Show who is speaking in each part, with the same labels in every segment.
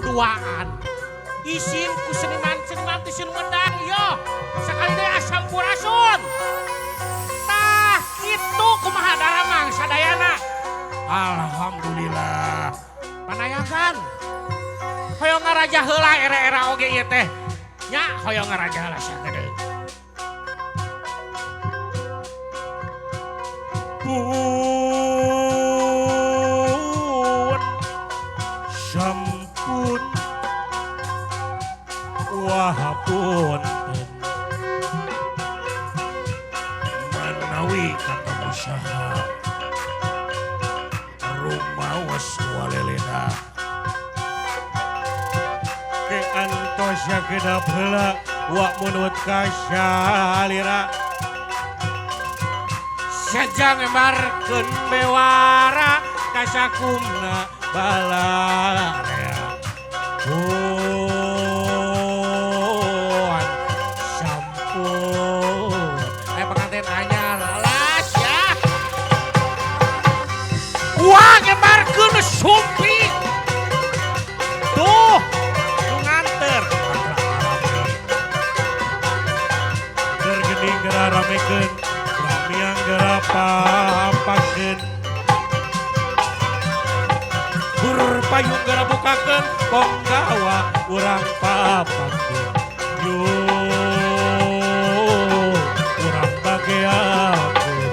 Speaker 1: duaan. Isin ku seniman-seniman di Sumedang yo. Sakali deh asam purasun. Tah itu kumaha daramang sadayana.
Speaker 2: Alhamdulillah.
Speaker 1: Panayakan. Hoyong ngaraja heula era-era oge ieu teh. Nya hoyong ngaraja heula sagede.
Speaker 2: Pun sampun wahapunten menawi kata usaha rumaos walelena ke antos sakedap heula wa munut kasalira
Speaker 1: Sajang markeun bewara kasakumna balarea.
Speaker 2: pun sampun
Speaker 1: Pengantin anyar alas ya. Wah ngemarkeun sumpi. Tuh, nu nganter.
Speaker 2: gergening geraramekeun ramiang gerapampakeun bur payung gerabukakeun ponggawa urang papakeun yo urang bageakeun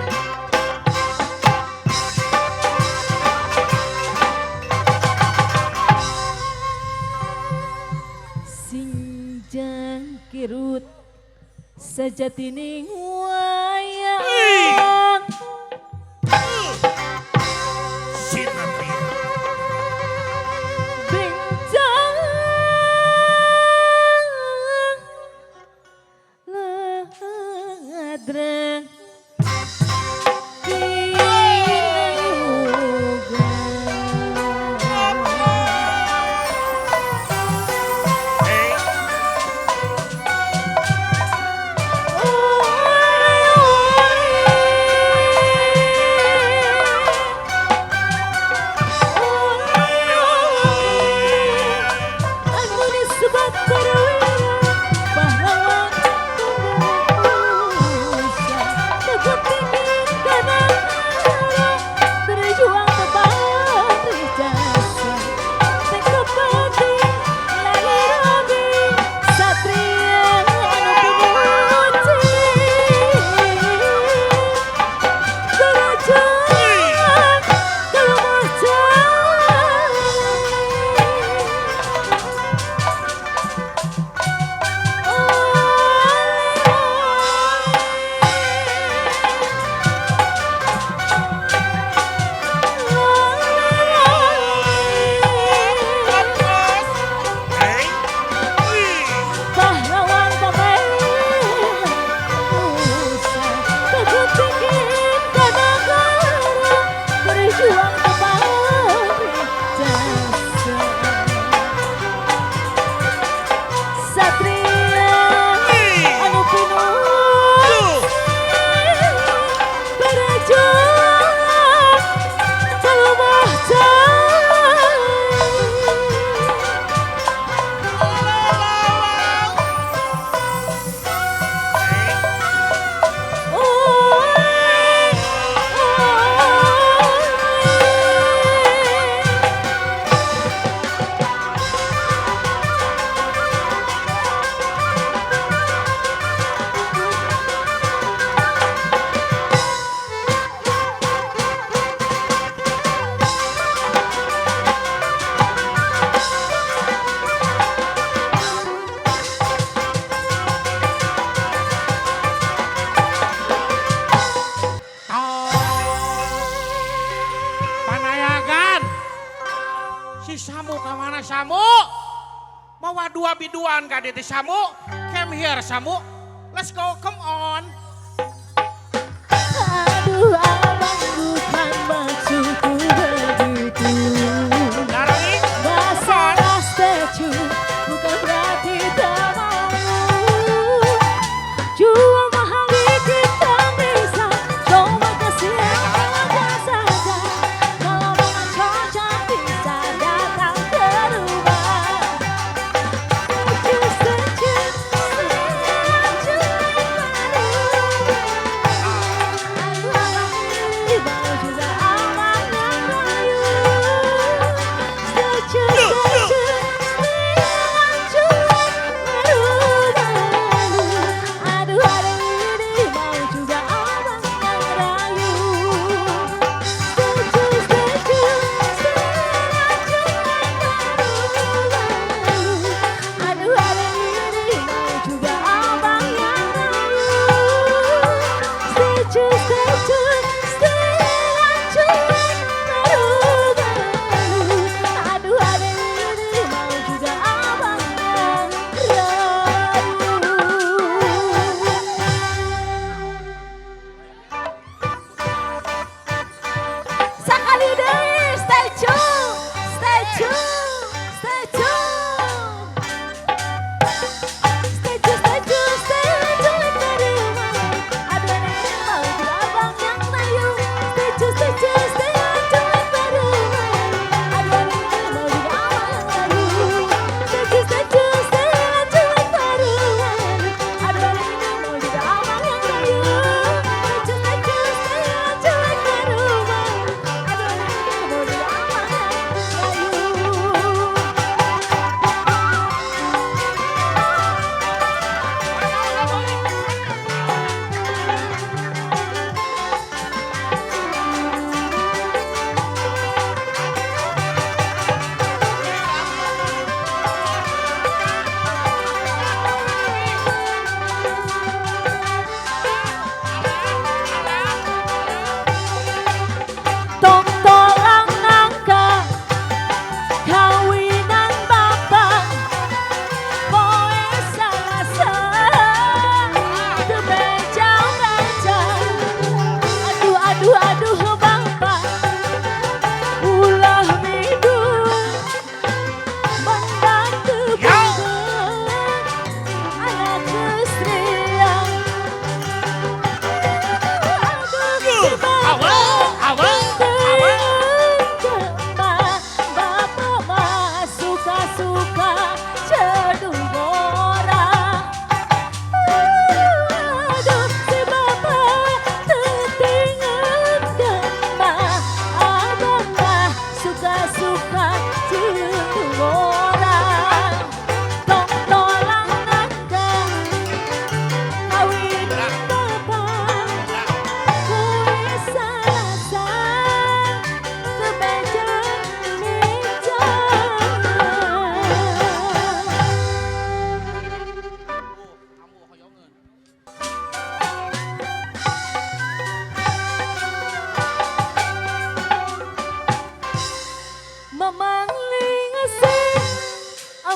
Speaker 3: Sinjang kirut sajatining wayang
Speaker 2: sinatria
Speaker 3: bencang ladrang
Speaker 1: Samu, mawa dua biduan kade teh Samu, come here Samu, let's go, come on.
Speaker 3: Aduh abang bukan maksudku begitu.
Speaker 1: Darani,
Speaker 3: Masalah setuju bukan berarti tak mau. Jual mahal dikit tak bisa, coba kasih aja saja. Kalau memang cocok bisa datang ke rumah.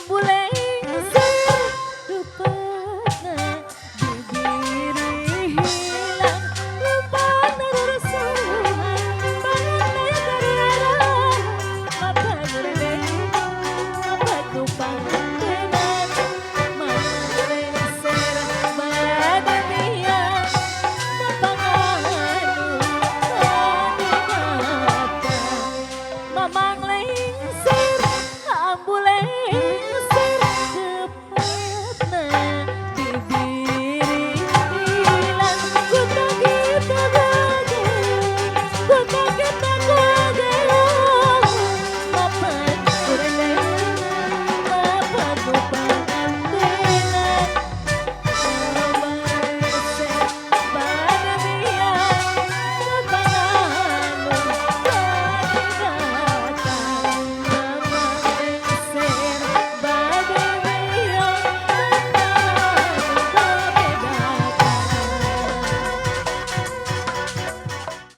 Speaker 3: bule